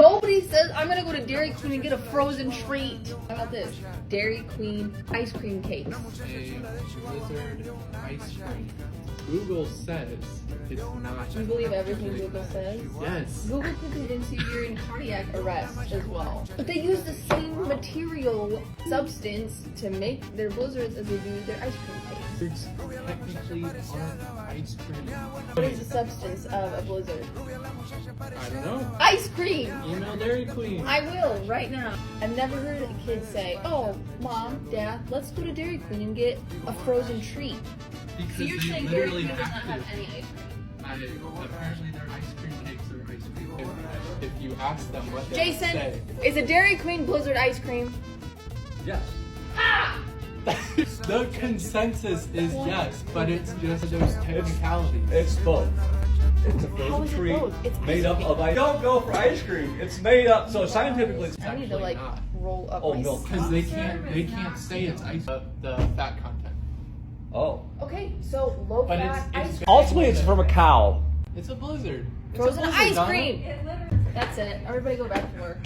Nobody says I'm gonna go to Dairy Queen and get a frozen treat. How about this? Dairy Queen ice cream cakes. A blizzard ice cream. Google says it's not. Do you believe everything Google says? Yes. Google could convince you you're in cardiac arrest as well. But they use the same material substance to make their blizzards as they do their ice cream cakes. Blizzards technically aren't ice cream. What is the substance of a blizzard? I don't know. Ice cream! Email Dairy Queen. I will, right now. I've never heard a kid say, oh, Mom, Dad, let's go to Dairy Queen and get a frozen treat. Because So you're they saying Dairy literally Queen does not have have any ice cream? apparently their ice cream cakes are ice cream. If you ask them what they Jason, say. is a Dairy Queen Blizzard ice cream? Yes. Ah! The consensus is yes, but it's just those technicalities. It's both. It's a How frozen is it treat both? It's made ice up cream. of ice. Don't go for ice cream. It's made up. So scientifically, it's I need to actually like not. roll up Oh, my milk. Because they can't say it's ice. The fat content. oh. Okay, so low But fat it's ice cream. Ultimately, it's from a cow. It's a blizzard. It's a Frozen blizzard, ice Donna. cream. That's it. Everybody go back to work.